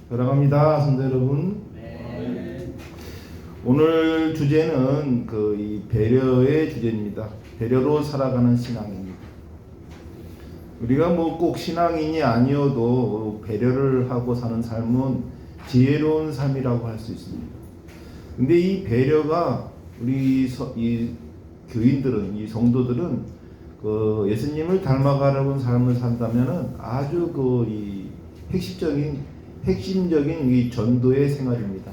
사랑합니다, 성도 여러분. 네. 오늘 주제는 이 배려의 주제입니다. 배려로 살아가는 신앙입니다. 우리가 뭐 꼭 신앙인이 아니어도 배려를 하고 사는 삶은 지혜로운 삶이라고 할 수 있습니다. 근데 이 배려가 이 교인들은, 이 성도들은 예수님을 닮아가려는 삶을 산다면은 아주 이 핵심적인 이 전도의 생활입니다.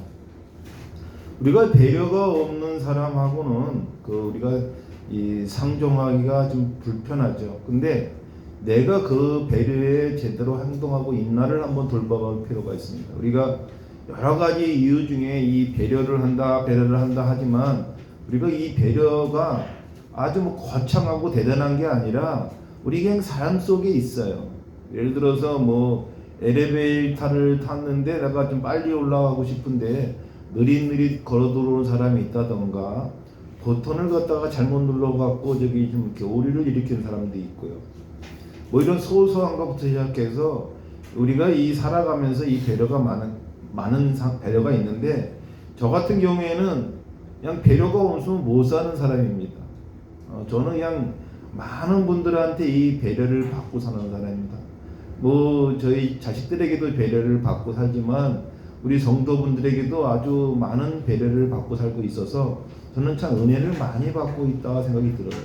우리가 배려가 없는 사람하고는 우리가 이 상종하기가 좀 불편하죠. 근데 내가 그 배려에 제대로 행동하고 있나를 한번 돌아볼 필요가 있습니다. 우리가 여러 가지 이유 중에 이 배려를 한다 하지만 우리가 이 배려가 아주 거창하고 대단한 게 아니라 우리 그냥 삶 속에 있어요. 예를 들어서 엘리베이터를 탔는데 내가 좀 빨리 올라가고 싶은데 느릿느릿 걸어 들어오는 사람이 있다던가, 버튼을 갖다가 잘못 눌러갖고 좀 이렇게 오류를 일으키는 사람도 있고요. 이런 소소한 것부터 시작해서 우리가 이 살아가면서 이 배려가 많은 배려가 있는데, 저 같은 경우에는 그냥 배려가 없으면 못 사는 사람입니다. 저는 그냥 많은 분들한테 이 배려를 받고 사는 사람입니다. 저희 자식들에게도 배려를 받고 살지만 우리 성도분들에게도 아주 많은 배려를 받고 살고 있어서 저는 참 은혜를 많이 받고 있다 생각이 들어요.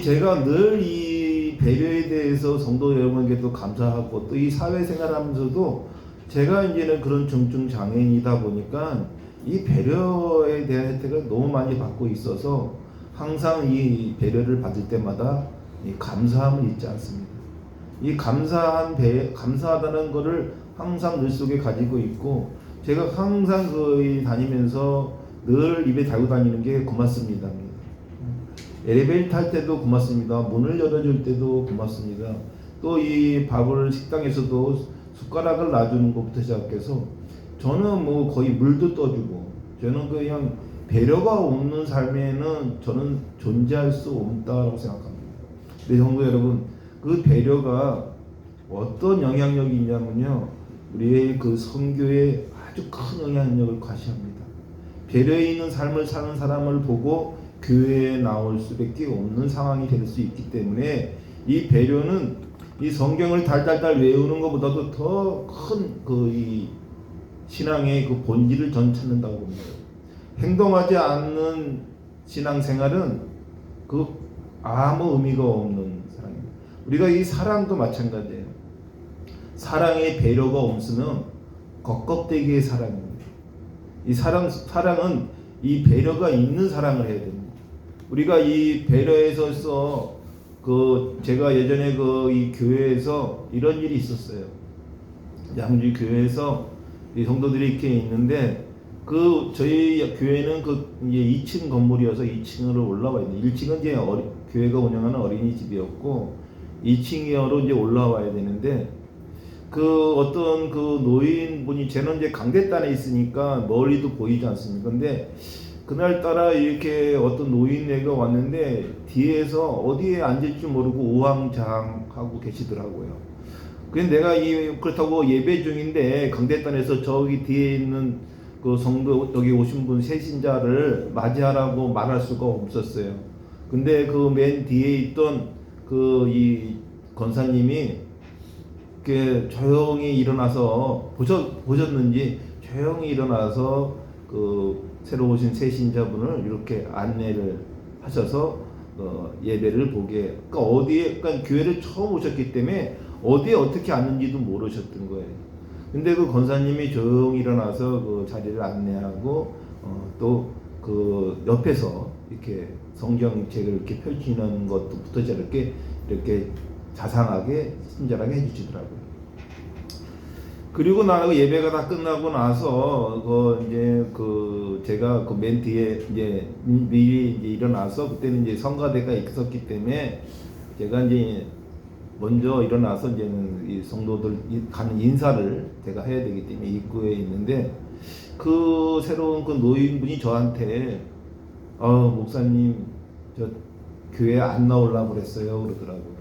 제가 늘 이 배려에 대해서 성도 여러분에게도 감사하고, 또 이 사회생활하면서도 제가 이제는 그런 중증 장애인이다 보니까 이 배려에 대한 혜택을 너무 많이 받고 있어서 항상 이 배려를 받을 때마다 이 감사함을 잊지 않습니다. 이 감사하다는 것을 항상 늘 속에 가지고 있고, 제가 항상 다니면서 늘 입에 달고 다니는 게 고맙습니다. 엘리베이터 탈 때도 고맙습니다. 문을 열어줄 때도 고맙습니다. 또 이 밥을 식당에서도 숟가락을 놔주는 것부터 시작해서 저는 거의 물도 떠주고, 저는 그냥 배려가 없는 삶에는 저는 존재할 수 없다고 생각합니다. 네, 성도 여러분, 그 배려가 어떤 영향력이 있냐면요, 우리의 선교에 아주 큰 영향력을 과시합니다. 배려 있는 삶을 사는 사람을 보고 교회에 나올 수밖에 없는 상황이 될 수 있기 때문에, 이 배려는 이 성경을 달달달 외우는 것보다도 더 큰 이 신앙의 본질을 전 찾는다고 봅니다. 행동하지 않는 신앙생활은 아무 의미가 없는 사랑입니다. 우리가 이 사랑도 마찬가지예요. 사랑의 배려가 없으면 겉껍데기의 사랑입니다. 이 사랑은 이 배려가 있는 사랑을 해야 됩니다. 우리가 이 배려에 있어서 제가 예전에 이 교회에서 이런 일이 있었어요. 양주 교회에서 이 성도들이 이렇게 있는데, 저희 교회는 이제 2층 건물이어서 2층으로 올라와 있는, 1층은 이제 교회가 운영하는 어린이집이었고 2층으로 이제 올라와야 되는데, 어떤 노인분이, 쟤는 이제 강대단에 있으니까 멀리도 보이지 않습니까? 근데 그날따라 이렇게 어떤 노인네가 왔는데 뒤에서 어디에 앉을지 모르고 우왕좌왕하고 계시더라고요. 그래서 내가 그렇다고 예배 중인데 강대단에서 저기 뒤에 있는 성도, 여기 오신 분 세신자를 맞이하라고 말할 수가 없었어요. 근데 맨 뒤에 있던 이 권사님이 조용히 일어나서, 보셨는지 조용히 일어나서 새로 오신 세신자분을 이렇게 안내를 하셔서 예배를 보게, 그러니까 교회를 처음 오셨기 때문에 어디에 어떻게 앉는지도 모르셨던 거예요. 근데 권사님이 조용히 일어나서 자리를 안내하고, 또 옆에서 이렇게 성경책을 이렇게 펼치는 것부터 이렇게 자상하게 친절하게 해주시더라고요. 그리고 예배가 다 끝나고 나서 이제 제가 맨 뒤에 이제 미리 일어나서, 그때는 이제 성가대가 있었기 때문에 제가 이제 먼저 일어나서 이제는 이 성도들 가는 인사를 제가 해야 되기 때문에 입구에 있는데, 새로운 노인분이 저한테 목사님, 저 교회 안 나오려고 그랬어요 그러더라고요.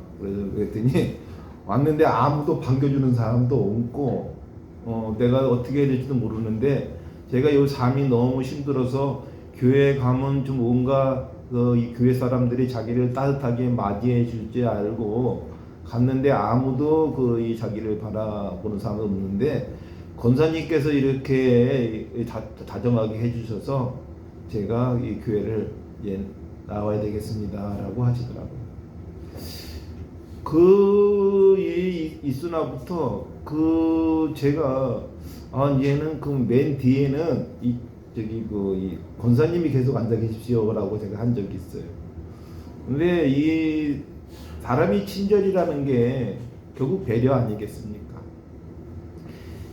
그랬더니 왔는데 아무도 반겨주는 사람도 없고, 내가 어떻게 해야 될지도 모르는데 제가 요 삶이 너무 힘들어서 교회 가면 좀 뭔가 이 교회 사람들이 자기를 따뜻하게 맞이해 줄지 알고 갔는데 아무도 이 자기를 바라보는 사람이 없는데 권사님께서 이렇게 다정하게 해주셔서 제가 이 교회를 나와야 되겠습니다라고 하시더라고요. 그 일이 있으나부터 제가 얘는 맨 뒤에는 이 권사님이 계속 앉아 계십시오라고 제가 한 적이 있어요. 근데 이 사람이 친절이라는 게 결국 배려 아니겠습니까?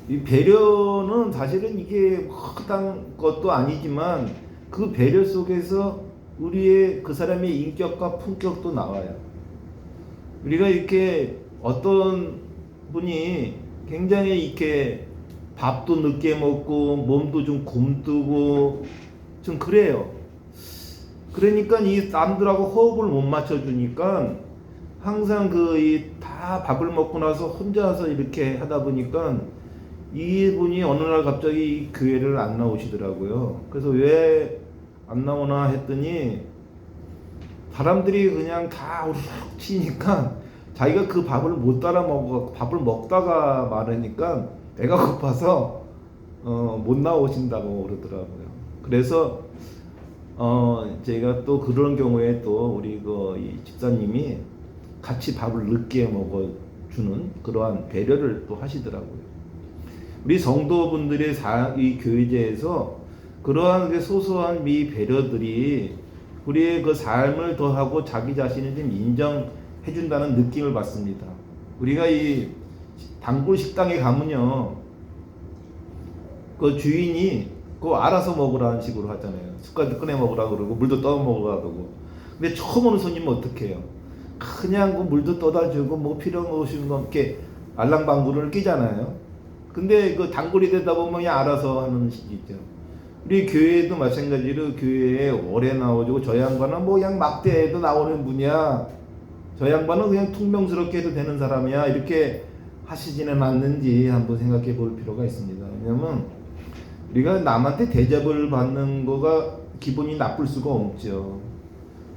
이 배려는 사실은 이게 허당 것도 아니지만 그 배려 속에서 우리의 그 사람의 인격과 품격도 나와요. 우리가 이렇게 어떤 분이 굉장히 이렇게 밥도 늦게 먹고 몸도 좀 굼뜨고 좀 그래요. 그러니까 이 남들하고 호흡을 못 맞춰주니까 항상 다 밥을 먹고 나서 혼자서 이렇게 하다 보니까 이분이 어느 날 갑자기 이 교회를 안 나오시더라고요. 그래서 왜 안 나오나 했더니 사람들이 그냥 다 우르르 치니까 자기가 그 밥을 못 따라 먹어 밥을 먹다가 말하니까 배가 고파서 못 나오신다고 그러더라고요. 그래서 제가 또 그런 경우에 또 우리 이 집사님이 같이 밥을 늦게 먹어주는 그러한 배려를 또 하시더라고요. 우리 성도분들의 이 교회제에서 그러한 소소한 미 배려들이 우리의 그 삶을 더하고 자기 자신을 좀 인정해 준다는 느낌을 받습니다. 우리가 이 단골 식당에 가면요, 그 주인이 알아서 먹으라는 식으로 하잖아요. 숟가락 꺼내 먹으라고 그러고 물도 떠 먹으라고 그러고. 근데 처음 오는 손님은 어떻게 해요? 그냥 물도 떠다 주고 뭐 필요한 거 오시는 거 이렇게 알랑방구를 끼잖아요. 근데 단골이 되다 보면 그냥 알아서 하는 식이 있죠. 우리 교회도 마찬가지로 교회에 오래 나오고 저 양반은 뭐 그냥 막대해도 나오는 분이야. 저 양반은 그냥 퉁명스럽게 해도 되는 사람이야. 이렇게 하시지는 않는지 한번 생각해 볼 필요가 있습니다. 왜냐면 우리가 남한테 대접을 받는 거가 기분이 나쁠 수가 없죠.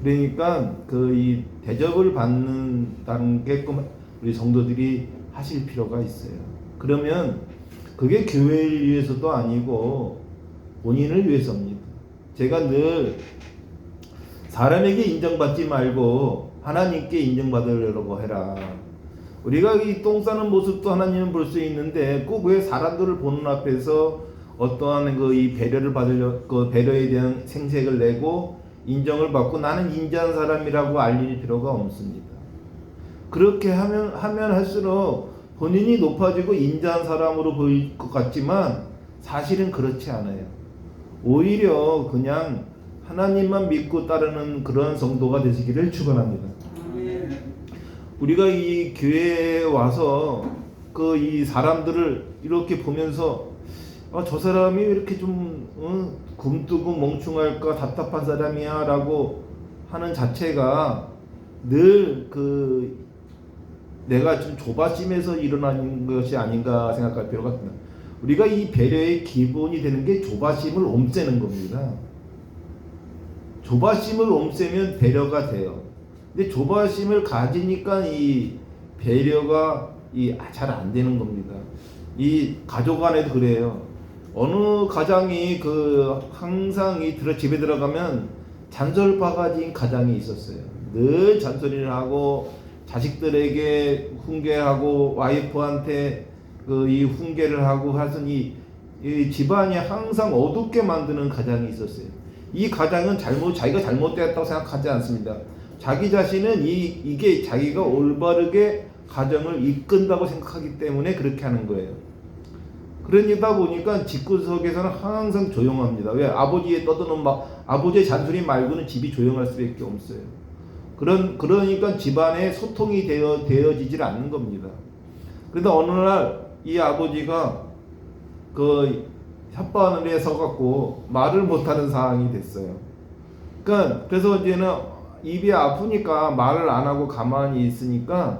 그러니까 이 대접을 받는다는 게 우리 성도들이 하실 필요가 있어요. 그러면 그게 교회를 위해서도 아니고 본인을 위해서입니다. 제가 늘 사람에게 인정받지 말고 하나님께 인정받으려고 해라. 우리가 이 똥 싸는 모습도 하나님은 볼 수 있는데 꼭 왜 사람들을 보는 앞에서 어떠한 이 배려를 받으려 배려에 대한 생색을 내고 인정을 받고 나는 인자한 사람이라고 알릴 필요가 없습니다. 그렇게 하면 할수록 본인이 높아지고 인자한 사람으로 보일 것 같지만 사실은 그렇지 않아요. 오히려 그냥 하나님만 믿고 따르는 그런 성도가 되시기를 축원합니다. 우리가 이 교회에 와서 이 사람들을 이렇게 보면서 저 사람이 왜 이렇게 좀 굼뜨고 멍충할까 답답한 사람이야 라고 하는 자체가 늘 내가 좀 조바심에서 일어나는 것이 아닌가 생각할 필요가 있습니다. 우리가 이 배려의 기본이 되는 게 조바심을 옴새는 겁니다. 조바심을 옴새면 배려가 돼요. 근데 조바심을 가지니까 이 배려가 잘 안 되는 겁니다. 이 가족 안에도 그래요. 어느 가장이 항상 집에 들어가면 잔솔바가지인 가장이 있었어요. 늘 잔소리를 하고 자식들에게 훈계하고 와이프한테 이 훈계를 하고 하여튼 이 집안이 항상 어둡게 만드는 가장이 있었어요. 이 가장은 자기가 잘못되었다고 생각하지 않습니다. 자기 자신은 이게 자기가 올바르게 가정을 이끈다고 생각하기 때문에 그렇게 하는 거예요. 그러다 보니까 집구석에서는 항상 조용합니다. 왜? 아버지의 떠드는 아버지의 잔소리 말고는 집이 조용할 수밖에 없어요. 그러니까 집안에 소통이 되어지질 않는 겁니다. 그런데 어느 날 이 아버지가 혓바늘에 서갖고 말을 못하는 상황이 됐어요. 그래서 이제는 입이 아프니까 말을 안 하고 가만히 있으니까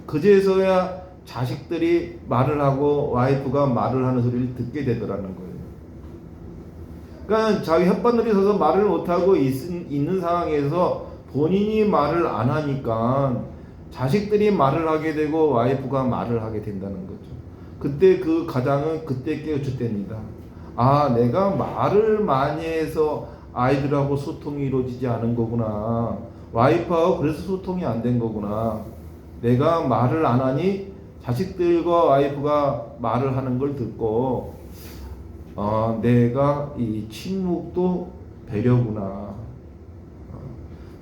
그제서야 자식들이 말을 하고 와이프가 말을 하는 소리를 듣게 되더라는 거예요. 그러니까 자기 혓바늘이 서서 말을 못하고 있는 상황에서 본인이 말을 안 하니까 자식들이 말을 하게 되고 와이프가 말을 하게 된다는 거죠. 그때 그 가장은 그때 깨우쳐댑니다. 아, 내가 말을 많이 해서 아이들하고 소통이 이루어지지 않은 거구나. 와이프하고 그래서 소통이 안 된 거구나. 내가 말을 안 하니 자식들과 와이프가 말을 하는 걸 듣고 내가 이 침묵도 배려구나.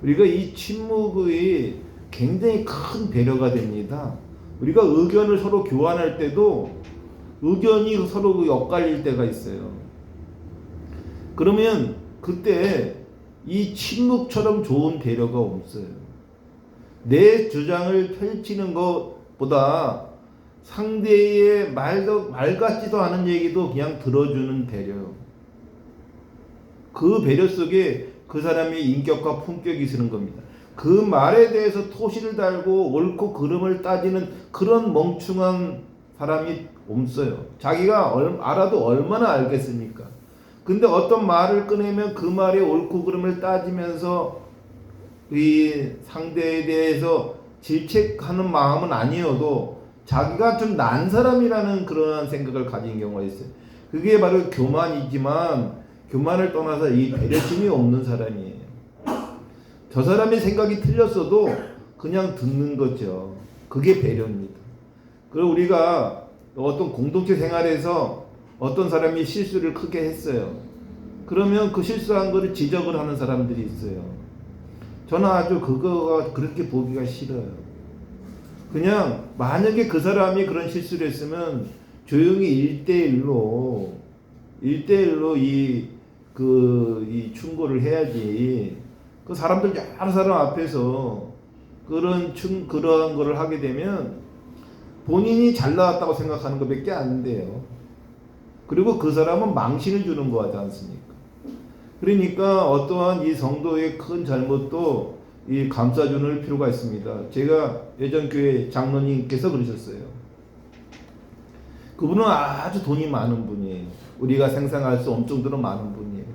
우리가 이 침묵이 굉장히 큰 배려가 됩니다. 우리가 의견을 서로 교환할 때도 의견이 서로 엇갈릴 때가 있어요. 그러면 그때 이 침묵처럼 좋은 배려가 없어요. 내 주장을 펼치는 것보다 상대의 말 같지도 않은 얘기도 그냥 들어주는 배려. 그 배려 속에 그 사람의 인격과 품격이 있는 겁니다. 그 말에 대해서 토시를 달고 옳고 그름을 따지는 그런 멍충한 사람이 없어요. 자기가 알아도 얼마나 알겠습니까? 근데 어떤 말을 꺼내면 그 말의 옳고 그름을 따지면서 이 상대에 대해서 질책하는 마음은 아니어도 자기가 좀 난 사람이라는 그런 생각을 가진 경우가 있어요. 그게 바로 교만이지만 교만을 떠나서 이 배려심이 없는 사람이에요. 저 사람의 생각이 틀렸어도 그냥 듣는 거죠. 그게 배려입니다. 그리고 우리가 어떤 공동체 생활에서 어떤 사람이 실수를 크게 했어요. 그러면 그 실수한 거를 지적을 하는 사람들이 있어요. 저는 아주 그거가 그렇게 보기가 싫어요. 그냥 만약에 그 사람이 그런 실수를 했으면 조용히 1대1로 이 충고를 해야지. 그 사람들 여러 사람 앞에서 그러한 거를 하게 되면 본인이 잘 나왔다고 생각하는 것밖에 안 돼요. 그리고 그 사람은 망신을 주는 거 하지 않습니까? 그러니까 어떠한 이 성도의 큰 잘못도 이 감싸주는 필요가 있습니다. 제가 예전 교회 장로님께서 그러셨어요. 그분은 아주 돈이 많은 분이에요. 우리가 상상할 수 없을 정도로 많은 분이에요.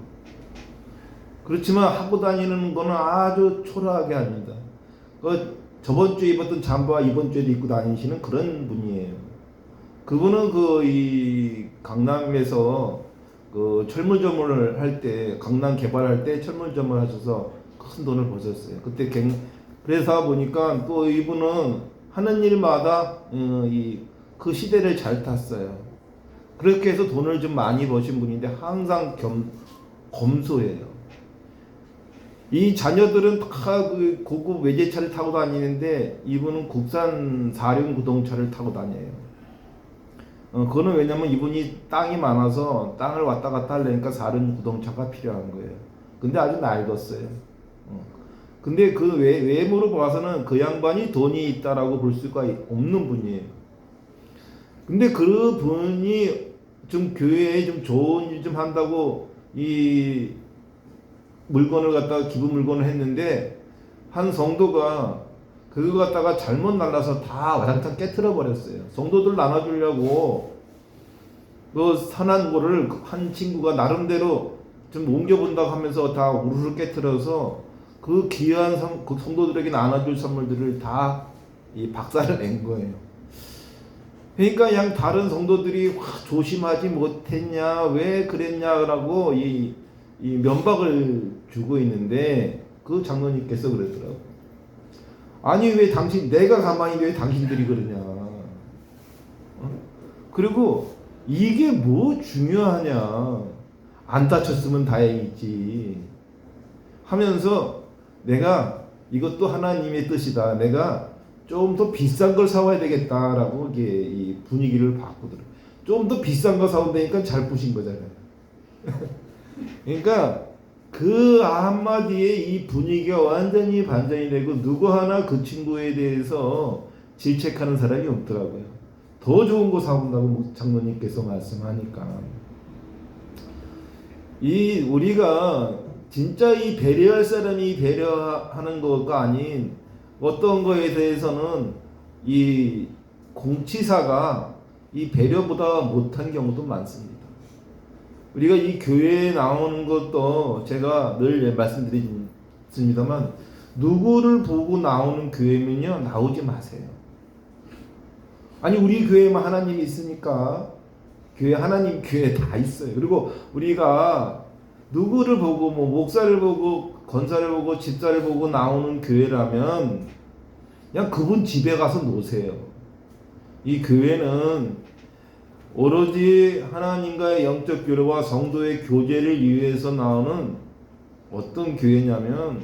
그렇지만 하고 다니는 거는 아주 초라하게 합니다. 저번 주에 입었던 잠바와 이번 주에도 입고 다니시는 그런 분이에요. 그분은 이 강남에서 그 철물점을 할 때, 강남 개발할 때 철물점을 하셔서 큰 돈을 버셨어요. 그때 그래서 보니까 또 이분은 하는 일마다 그 시대를 잘 탔어요. 그렇게 해서 돈을 좀 많이 버신 분인데 항상 검소해요. 이 자녀들은 다 그 고급 외제차를 타고 다니는데 이분은 국산 4륜 구동차를 타고 다녀요. 그거는 왜냐면 이분이 땅이 많아서 땅을 왔다 갔다 하려니까 4륜 구동차가 필요한 거예요. 근데 아주 낡았어요. 근데 그 외모로 봐서는 그 양반이 돈이 있다라고 볼 수가 없는 분이에요. 근데 그 분이 좀 교회에 좀 좋은 일 좀 한다고 이 물건을 갖다가 기부 물건을 했는데 한 성도가 그거 갖다가 잘못 날라서 다 와장창 깨트려 버렸어요. 성도들 나눠주려고 그 산한 거를 한 친구가 나름대로 좀 옮겨본다고 하면서 다 우르르 깨트려서 그 귀한 그 성도들에게 나눠줄 선물들을 다 이 박살을 낸 거예요. 그러니까 그냥 다른 성도들이 조심하지 못했냐, 왜 그랬냐라고 이 면박을 주고 있는데 그 장로님께서 그러더라고. 아니 왜 내가 가만히 왜 당신들이 그러냐. 그리고 이게 뭐 중요하냐. 안 다쳤으면 다행이지 하면서 내가 이것도 하나님의 뜻이다. 내가 좀 더 비싼 걸 사와야 되겠다라고 이게 이 분위기를 바꾸더라고요. 좀 더 비싼 거 사온다니까 잘 부신 거잖아요. 그러니까 그 한마디에 이 분위기가 완전히 반전이 되고 누구 하나 그 친구에 대해서 질책하는 사람이 없더라고요. 더 좋은 거 사온다고 장로님께서 말씀하니까 우리가 진짜 이 배려할 사람이 배려하는 거가 아닌 어떤 거에 대해서는 공치사가 이 배려보다 못한 경우도 많습니다. 우리가 이 교회에 나오는 것도 제가 늘 말씀드리습니다만 누구를 보고 나오는 교회면요 나오지 마세요. 아니 우리 교회만 하나님이 있으니까 교회 하나님 교회 다 있어요. 그리고 우리가 누구를 보고 뭐 목사를 보고 권사를 보고 집사를 보고 나오는 교회라면 그냥 그분 집에 가서 노세요. 이 교회는 오로지 하나님과의 영적 교류와 성도의 교제를 위해서 나오는 어떤 교회냐면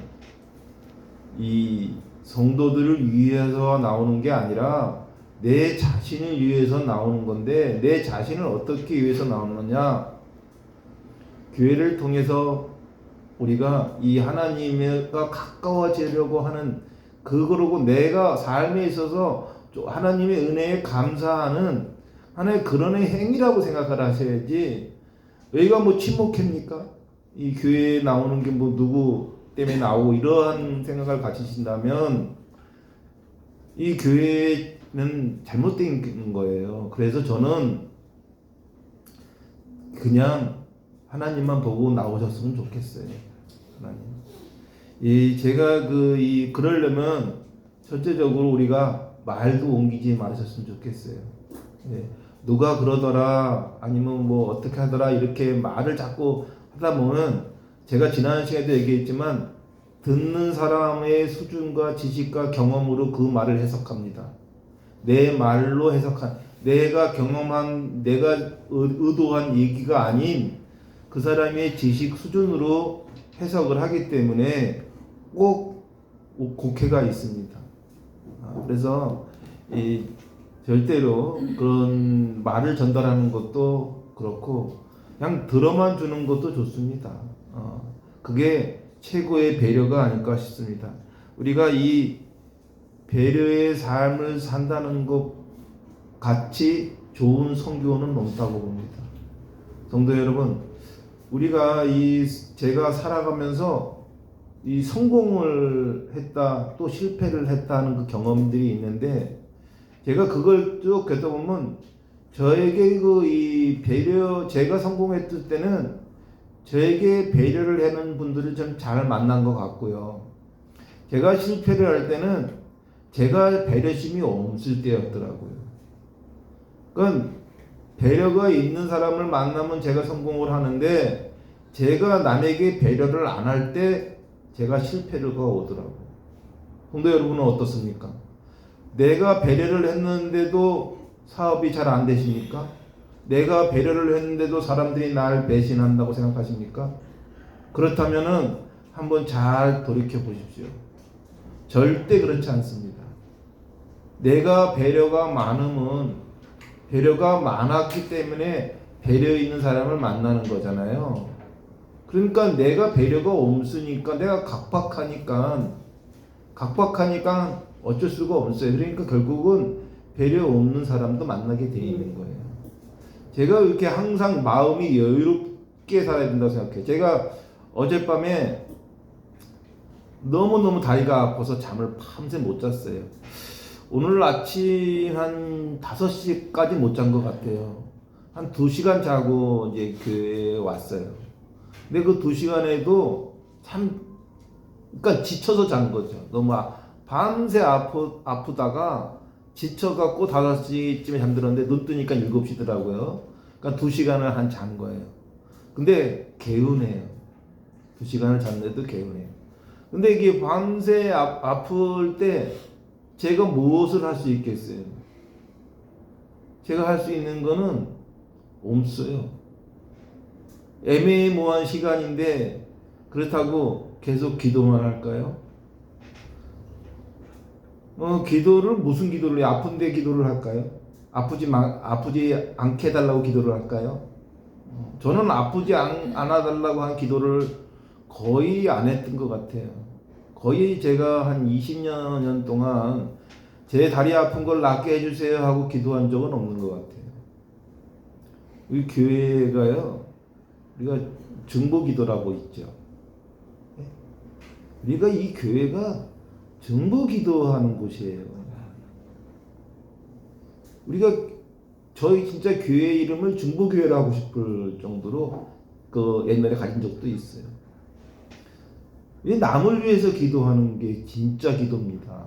이 성도들을 위해서 나오는 게 아니라 내 자신을 위해서 나오는 건데 내 자신을 어떻게 위해서 나오느냐? 교회를 통해서 우리가 이 하나님과 가까워지려고 하는 그거고 내가 삶에 있어서 하나님의 은혜에 감사하는 하나의 그런 행위라고 생각을 하셔야지. 여기가 뭐 친목회입니까? 이 교회에 나오는 게 뭐 누구 때문에 나오고 이러한 생각을 가지신다면 이 교회는 잘못된 거예요. 그래서 저는 그냥 하나님만 보고 나오셨으면 좋겠어요. 하나님. 제가 그러려면 첫째적으로 우리가 말도 옮기지 마셨으면 좋겠어요. 예. 누가 그러더라 아니면 뭐 어떻게 하더라 이렇게 말을 자꾸 하다 보면 제가 지난 시간에도 얘기했지만 듣는 사람의 수준과 지식과 경험으로 그 말을 해석합니다. 내 말로 내가 경험한 내가 의도한 얘기가 아닌 그 사람의 지식 수준으로 해석을 하기 때문에 꼭 곡해가 있습니다. 그래서 절대로 그런 말을 전달하는 것도 그렇고 그냥 들어만 주는 것도 좋습니다. 그게 최고의 배려가 아닐까 싶습니다. 우리가 이 배려의 삶을 산다는 것 같이 좋은 성교는 없다고 봅니다. 성도 여러분, 우리가 제가 살아가면서 이 성공을 했다 또 실패를 했다는 그 경험들이 있는데 제가 그걸 쭉 겪어보면 저에게 이 배려 제가 성공했을 때는 저에게 배려를 하는 분들을 좀 잘 만난 것 같고요. 제가 실패를 할 때는 제가 배려심이 없을 때였더라고요. 그러니까 배려가 있는 사람을 만나면 제가 성공을 하는데 제가 남에게 배려를 안 할 때 제가 실패가 오더라고요. 성도 여러분은 어떻습니까? 내가 배려를 했는데도 사업이 잘 안 되십니까? 내가 배려를 했는데도 사람들이 나를 배신한다고 생각하십니까? 그렇다면은 한번 잘 돌이켜 보십시오. 절대 그렇지 않습니다. 내가 배려가 많았기 때문에 배려 있는 사람을 만나는 거잖아요. 그러니까 내가 배려가 없으니까 내가 각박하니까 어쩔 수가 없어요. 그러니까 결국은 배려 없는 사람도 만나게 돼 있는 거예요. 제가 이렇게 항상 마음이 여유롭게 살아야 된다고 생각해요. 제가 어젯밤에 너무너무 다리가 아파서 잠을 밤새 못 잤어요. 오늘 아침 한 5시까지 못 잔 것 같아요. 한 2시간 자고 이제 교회에 왔어요. 근데 그 2시간에도 그러니까 지쳐서 잔 거죠. 너무 밤새 아프다가 지쳐갖고 5시쯤에 잠들었는데 눈 뜨니까 7시더라고요. 그러니까 2시간을 한 잔 거예요. 근데 개운해요. 2시간을 잤는데도 개운해요. 근데 이게 밤새 아플 때 제가 무엇을 할 수 있겠어요? 제가 할 수 있는 거는 없어요. 애매모호한 시간인데 그렇다고 계속 기도만 할까요? 기도를 무슨 기도를 해요? 아픈데 기도를 할까요? 아프지 않게 해달라고 기도를 할까요? 저는 아프지 않아달라고 한 기도를 거의 안 했던 것 같아요. 거의 제가 한 20년 동안 제 다리 아픈 걸 낫게 해주세요 하고 기도한 적은 없는 것 같아요. 우리 교회가요, 우리가 중보기도라고 있죠. 우리가 이 교회가 중보기도하는 곳이에요. 우리가 저희 진짜 교회 이름을 중보교회로 하고 싶을 정도로 그 옛날에 가진 적도 있어요. 이 남을 위해서 기도하는 게 진짜 기도입니다.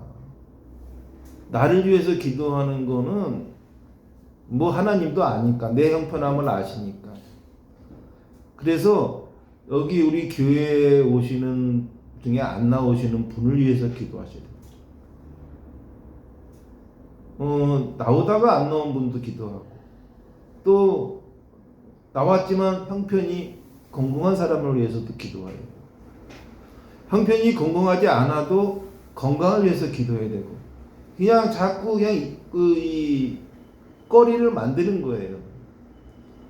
나를 위해서 기도하는 거는 뭐 하나님도 아니까, 내 형편함을 아시니까. 그래서 여기 우리 교회에 오시는 중에 안 나오시는 분을 위해서 기도하셔야 돼요. 나오다가 안 나온 분도 기도하고, 또 나왔지만 형편이 건강한 사람을 위해서도 기도해요. 형편이 건강하지 않아도 건강을 위해서 기도해야 되고, 그냥 자꾸 그냥 이 거리를 만드는 거예요.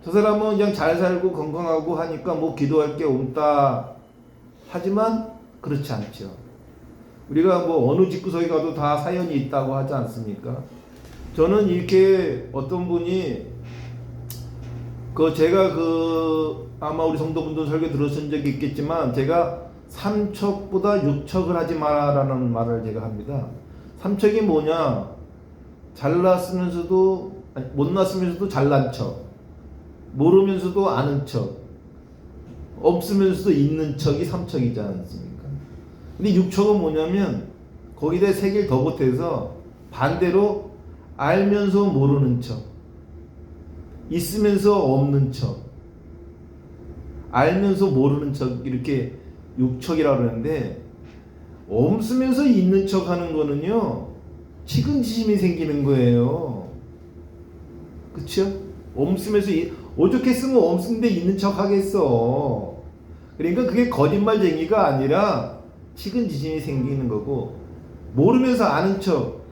저 사람은 그냥 잘 살고 건강하고 하니까 뭐 기도할 게 없다. 하지만 그렇지 않죠. 우리가 뭐 어느 집구석에 가도 다 사연이 있다고 하지 않습니까? 저는 이렇게 어떤 분이 제가 아마 우리 성도분들 설교 들으신 적이 있겠지만, 제가 삼척보다 육척을 하지 마라라는 말을 제가 합니다. 삼척이 뭐냐? 잘났으면서도 못났으면서도 잘난 척, 모르면서도 아는 척, 없으면서도 있는 척이 삼척이지 않습니까? 근데 육척은 뭐냐면 거기다 세 개를 더 보태서 반대로 알면서 모르는 척, 있으면서 없는 척, 알면서 모르는 척, 이렇게 육척이라고 그러는데, 없으면서 있는 척 하는 거는요, 측은지심이 생기는 거예요. 그쵸? 없으면서 오죽했으면 없는데 있는 척 하겠어. 그러니까 그게 거짓말쟁이가 아니라 측은지심이 생기는 거고, 모르면서 아는 척,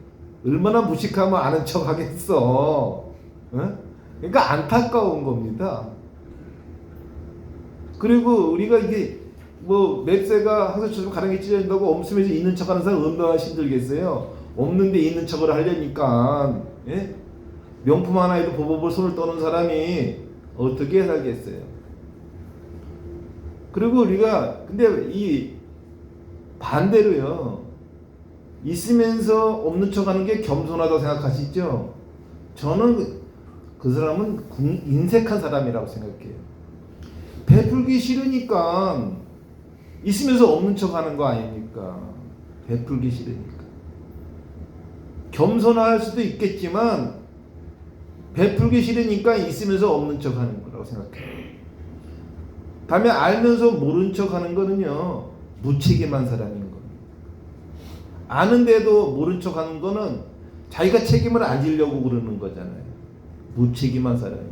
얼마나 무식하면 아는 척 하겠어. 응? 그러니까 안타까운 겁니다. 그리고 우리가 이게 뭐 맵새가 항상처럼 가랑이 찢어진다고 없으면서 있는 척하는 사람 얼마나 힘들겠어요. 없는데 있는 척을 하려니까. 예? 명품 하나에도 보보보 손을 떠는 사람이 어떻게 살겠어요. 그리고 우리가 근데 이 반대로요, 있으면서 없는 척하는 게 겸손하다고 생각하시죠? 저는 그 사람은 인색한 사람이라고 생각해요. 베풀기 싫으니까 있으면서 없는 척하는 거 아닙니까? 베풀기 싫으니까. 겸손할 수도 있겠지만 베풀기 싫으니까 있으면서 없는 척하는 거라고 생각해요. 다음에 알면서 모른 척하는 거는요, 무책임한 사람인 겁니다. 아는데도 모른 척하는 거는 자기가 책임을 안 지려고 그러는 거잖아요. 무책임한 사람인 거.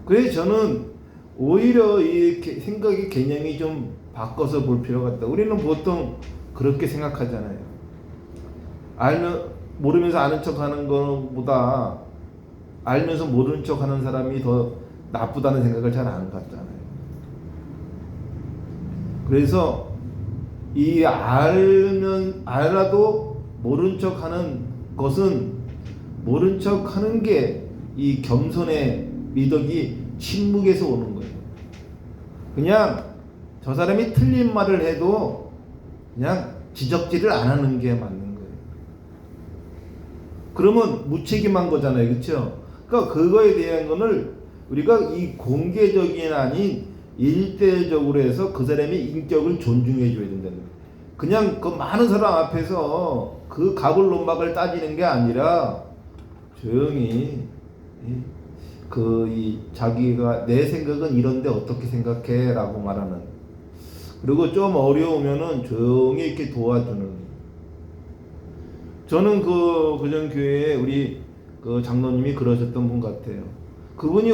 그래서 저는 오히려 이 생각의 개념이 좀 바꿔서 볼 필요가 있다. 우리는 보통 그렇게 생각하잖아요. 모르면서 아는 척하는 것보다 알면서 모르는 척하는 사람이 더 나쁘다는 생각을 잘 안 갖잖아요. 그래서 이 알아도 모른 척하는 것은, 모른 척하는 게 이 겸손의 미덕이 침묵에서 오는 거예요. 그냥 저 사람이 틀린 말을 해도 그냥 지적질을 안 하는 게 맞는 거예요. 그러면 무책임한 거잖아요. 그렇죠? 그러니까 그거에 대한 거를 우리가 이 공개적인 아닌 일대적으로 해서 그 사람의 인격을 존중해 줘야 된다는 거예요. 그냥 그 많은 사람 앞에서 그 가불론박을 따지는 게 아니라 조용히 자기가 내 생각은 이런데 어떻게 생각해? 라고 말하는. 그리고 좀 어려우면은 조용히 이렇게 도와주는. 저는 그전교회에 우리 장로님이 그러셨던 분 같아요. 그분이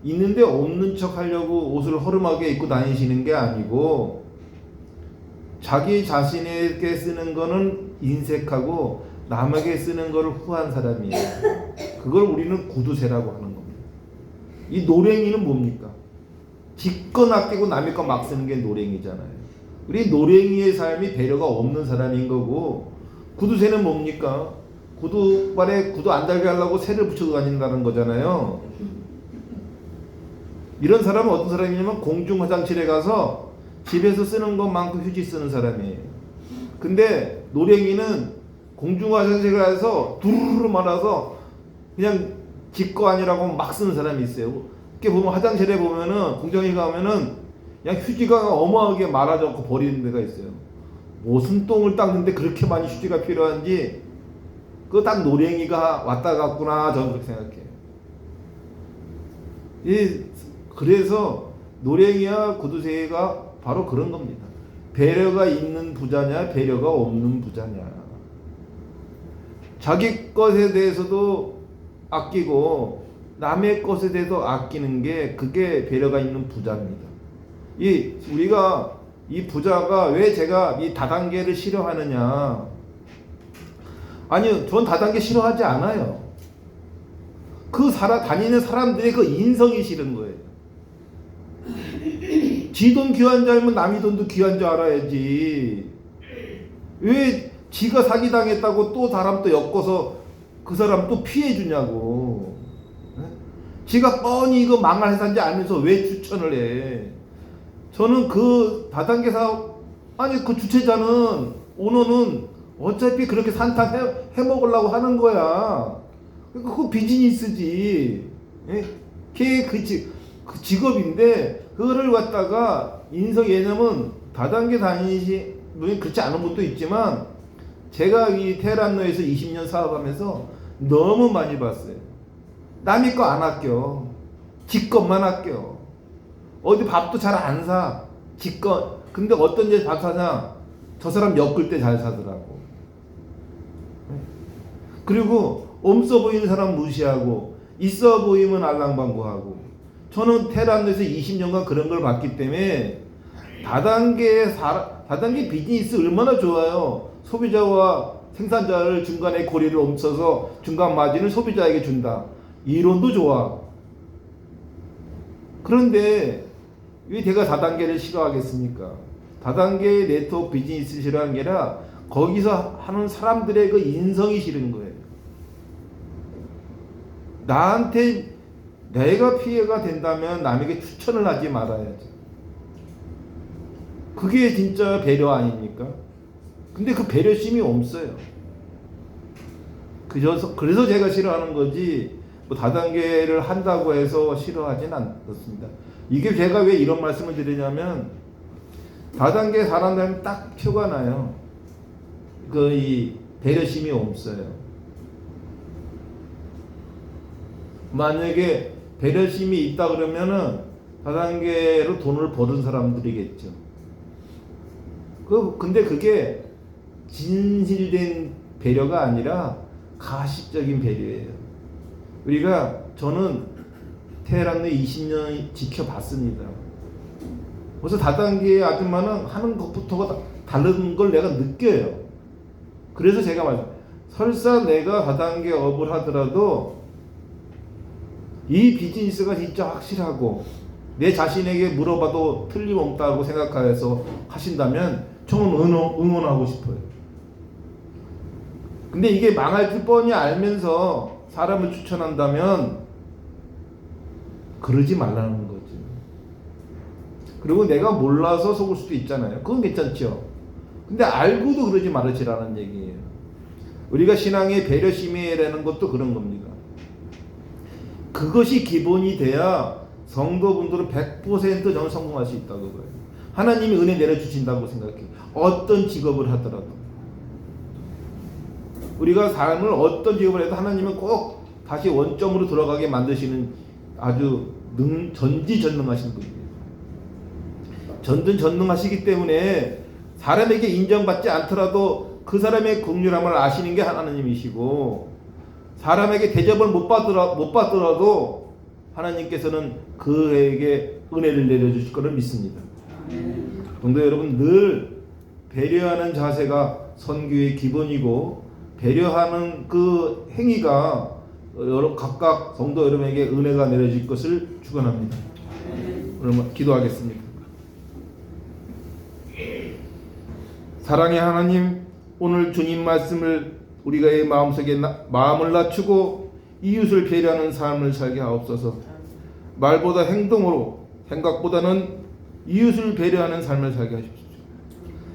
있는데 없는 척 하려고 옷을 허름하게 입고 다니시는 게 아니고, 자기 자신에게 쓰는 거는 인색하고 남에게 쓰는 거를 후한 사람이에요. 그걸 우리는 구두쇠라고 하는 겁니다. 이 노랭이는 뭡니까? 지껏 아끼고 남의 거 막 쓰는 게 노랭이잖아요. 우리 노랭이의 삶이 배려가 없는 사람인 거고, 구두쇠는 뭡니까? 구두발에 구두 안 달게 하려고 새를 붙여 다닌다는 거잖아요. 이런 사람은 어떤 사람이냐면 공중 화장실에 가서 집에서 쓰는 것만큼 휴지 쓰는 사람이에요. 근데 노랭이는 공중화장실에 가서 두루루 말아서 그냥 지거 아니라고 막 쓰는 사람이 있어요. 이렇게 보면 화장실에 보면은 공장에 가면은 그냥 휴지가 어마하게 말아져서 버리는 데가 있어요. 무슨 똥을 닦는데 그렇게 많이 휴지가 필요한지 그거 딱 노랭이가 왔다 갔구나 저는 그렇게 생각해요. 그래서 노랭이와 구두쇠가 바로 그런 겁니다. 배려가 있는 부자냐 배려가 없는 부자냐. 자기 것에 대해서도 아끼고 남의 것에 대해서 아끼는 게 그게 배려가 있는 부자입니다. 우리가 이 부자가 왜 제가 이 다단계를 싫어하느냐? 아니요, 전 다단계 싫어하지 않아요. 다니는 사람들의 그 인성이 싫은 거예요. 지 돈 귀한 줄 알면 남의 돈도 귀한 줄 알아야지. 왜 지가 사기당했다고 또 사람 또 엮어서 그 사람 또 피해 주냐고. 지가 뻔히 이거 망할 회사인지 알면서 왜 추천을 해. 저는 그 다단계 사업, 아니 그 주최자는, 오너는 어차피 그렇게 산탄 해먹으려고 하는 거야. 그거 비즈니스지. 걔 그 직업인데 그거를 갖다가 왜냐면 다단계 다니시 분이 그렇지 않은 분도 있지만 제가 이 테헤란로에서 20년 사업하면서 너무 많이 봤어요. 남의 거 안 아껴. 지 것만 아껴. 어디 밥도 잘 안 사. 지 것. 근데 어떤 데 밥 사냐? 저 사람 엮을 때 잘 사더라고. 그리고 없어 보이는 사람 무시하고 있어 보이면 알랑방구하고. 저는 테헤란로에서 20년간 그런 걸 봤기 때문에 다단계 비즈니스 얼마나 좋아요. 소비자와 생산자를 중간에 고리를 옮겨서 중간 마진을 소비자에게 준다. 이론도 좋아. 그런데 왜 제가 다단계를 싫어하겠습니까? 다단계의 네트워크 비즈니스 싫어하는 게 아니라 거기서 하는 사람들의 그 인성이 싫은 거예요. 나한테 내가 피해가 된다면 남에게 추천을 하지 말아야지. 그게 진짜 배려 아닙니까? 근데 그 배려심이 없어요. 그래서 제가 싫어하는 거지, 뭐 다단계를 한다고 해서 싫어하진 않습니다. 이게 제가 왜 이런 말씀을 드리냐면, 다단계 사람들은 딱 표가 나요. 이 배려심이 없어요. 만약에 배려심이 있다 그러면은 다단계로 돈을 버는 사람들이겠죠. 근데 그게 진실된 배려가 아니라 가식적인 배려예요. 저는 테헤란로 20년 지켜봤습니다. 그래서 다단계 아줌마는 하는 것부터가 다른 걸 내가 느껴요. 그래서 제가 설사 내가 다단계 업을 하더라도 이 비즈니스가 진짜 확실하고 내 자신에게 물어봐도 틀림없다고 생각해서 하신다면 저는 응원하고 싶어요. 근데 이게 망할 줄 뻔히 알면서 사람을 추천한다면 그러지 말라는 거지. 그리고 내가 몰라서 속을 수도 있잖아요. 그건 괜찮죠. 근데 알고도 그러지 말으시라는 얘기예요. 우리가 신앙의 배려심이라는 것도 그런 겁니다. 그것이 기본이 돼야 성도분들은 100% 저는 성공할 수 있다고 봐요. 하나님이 은혜 내려주신다고 생각해요. 어떤 직업을 하더라도. 우리가 삶을 어떤 직업을 해도 하나님은 꼭 다시 원점으로 돌아가게 만드시는 아주 전지전능하신 분이에요. 전능하시기 때문에 사람에게 인정받지 않더라도 그 사람의 긍휼함을 아시는 게 하나님이시고, 사람에게 대접을 못 받더라도 하나님께서는 그에게 은혜를 내려주실 것을 믿습니다. 성도 여러분, 늘 배려하는 자세가 선교의 기본이고, 배려하는 그 행위가 각각 성도 여러분에게 은혜가 내려질 것을 축원합니다. 오늘 기도하겠습니다. 사랑의 하나님, 오늘 주님 말씀을 우리가 마음속에 마음을 낮추고 이웃을 배려하는 삶을 살게 하옵소서. 말보다 행동으로, 생각보다는 이웃을 배려하는 삶을 살게 하십시오.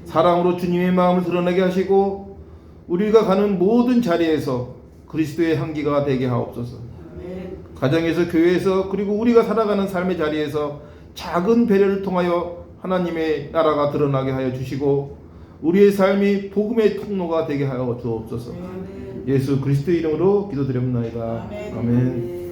사랑으로 주님의 마음을 드러내게 하시고 우리가 가는 모든 자리에서 그리스도의 향기가 되게 하옵소서. 가정에서, 교회에서, 그리고 우리가 살아가는 삶의 자리에서 작은 배려를 통하여 하나님의 나라가 드러나게 하여 주시고 우리의 삶이 복음의 통로가 되게 하여 주옵소서. 예수 그리스도의 이름으로 기도드립니다. 아멘.